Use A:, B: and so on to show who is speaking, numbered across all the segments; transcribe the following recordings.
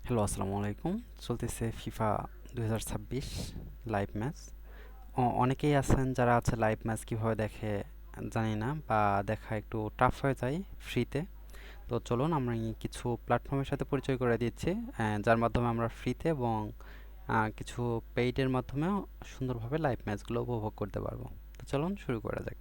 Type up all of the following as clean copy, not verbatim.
A: Hello, আসসালামু আলাইকুম। চলতেছে ফিফা 2026 লাইভ ম্যাচ। অনেকেই আছেন যারা লাইভ ম্যাচ কিভাবে দেখে জানি না, বা দেখা একটু টাফ হয়ে যায় ফ্রিতে। তো চলুন আমরা কিছু প্ল্যাটফর্মের সাথে পরিচয় করে দিচ্ছি, যার মাধ্যমে আমরা ফ্রিতে এবং কিছু পেইডের মাধ্যমেও সুন্দরভাবে লাইভ ম্যাচগুলো উপভোগ করতে পারবো। তো চলুন শুরু করা যাক।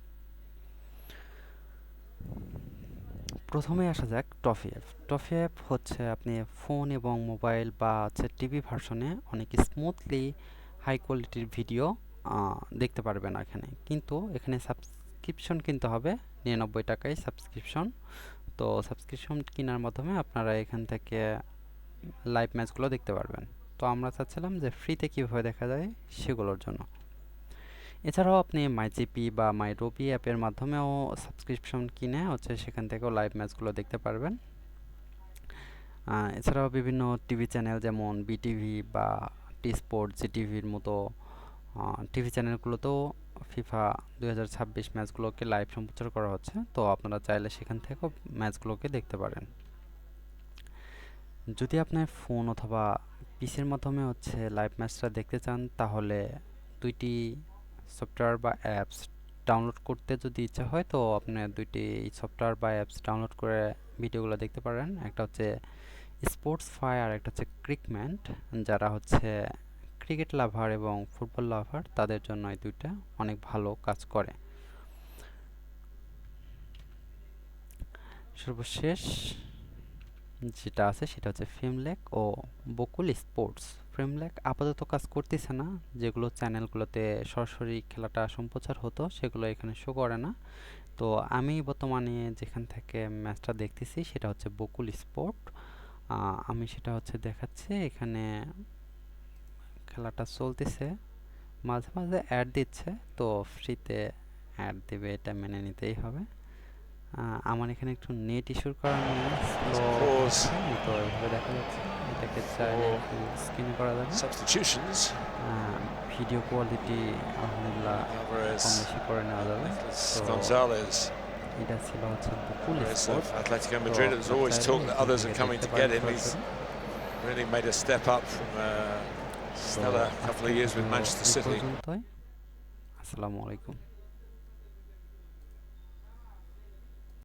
A: প্রথমে আসা যাক টফি অ্যাপ। টফি অ্যাপ হচ্ছে আপনি ফোন এবং মোবাইল বা টিভি ভার্সনে অনেক স্মুথলি হাই কোয়ালিটির ভিডিও দেখতে পারবেন এখানে, কিন্তু এখানে সাবস্ক্রিপশন কিনতে হবে। 99 টাকায় সাবস্ক্রিপশন। তো সাবস্ক্রিপশন কেনার মাধ্যমে আপনারা এখান থেকে লাইভ ম্যাচগুলো দেখতে পারবেন। তো আমরা চাচ্ছিলাম যে ফ্রিতে কীভাবে দেখা যায় সেগুলোর জন্য। এছাড়াও আপনি মাইজিপি বা মাইরবি অ্যাপের মাধ্যমেও সাবস্ক্রিপশন কিনে সেখান থেকেও লাইভ ম্যাচগুলো দেখতে পারবেন। এছাড়াও বিভিন্ন টিভি চ্যানেল যেমন বিটিভি বা টি স্পোর্ট, জিটিভির মতো টিভি চ্যানেলগুলোতেও ফিফা 2026 ম্যাচগুলোকে লাইভ সম্প্রচার করা হচ্ছে। তো আপনারা চাইলে সেখান থেকেও ম্যাচগুলোকে দেখতে পারেন। যদি আপনার ফোন অথবা পিসির মাধ্যমে লাইভ ম্যাচটা দেখতে চান, তাহলে দুইটি সফটওয়্যার বা অ্যাপস ডাউনলোড করতে যদি ইচ্ছা হয়, তো আপনি দুইটি সফটওয়্যার বা অ্যাপস ডাউনলোড করে ভিডিওগুলো দেখতে পারেন। একটা হচ্ছে স্পোর্টস ফাই আর একটা হচ্ছে ক্রিকম্যান্ট। যারা ক্রিকেট লাভার এবং ফুটবল লাভার, তাদের জন্য এই দুইটা অনেক ভালো কাজ করে। সর্বশেষ যেটা আছে সেটা হচ্ছে ফিল্মলেক ও বকুল স্পোর্টস। ফিল্মলেক আপাতত কাজ করতেছে না, যেগুলো চ্যানেলগুলোতে সরাসরি খেলাটা সম্প্রচার হতো সেগুলো এখানে শো করে না। তো আমি বর্তমানে যেখান থেকে ম্যাচটা দেখতেছি সেটা হচ্ছে বকুল স্পোর্ট। আমি সেটা দেখাচ্ছি। এখানে খেলাটা চলতেছে, মাঝে মাঝে অ্যাড দিচ্ছে, তো ফ্রিতে অ্যাড দেবে, এটা মেনে নিতেই হবে। আমার এখানে একটু নেট ইস্যুর কারণে স্লো
B: Pause
A: হচ্ছে, তো এভাবে দেখা যাচ্ছে। এটাকে চাইলে
B: for
A: একটু স্ক্রিনে করা যাবে।
B: substitutions.
A: ভিডিও কোয়ালিটি আলহামদুলিল্লাহ
B: Alvarez
A: কম বেশি করে নেওয়া
B: and
A: যাবে।
B: Nicolas
A: তো
B: Gonzalez.
A: এটা ছিল বকুল
B: Alvarez of
A: স্পোর্ট।
B: Atletico
A: তো
B: Madrid. It was
A: আপনারা
B: always
A: চাইলে
B: talk that
A: এখান
B: others
A: থেকে
B: are coming
A: দেখতে
B: to
A: পারেন
B: get him. He's
A: সরাসরি।
B: really made a step up from a
A: তো
B: stellar couple
A: আজকের
B: of years with
A: video
B: Manchester
A: এই
B: City.
A: পর্যন্তই। আসসালামু আলাইকুম।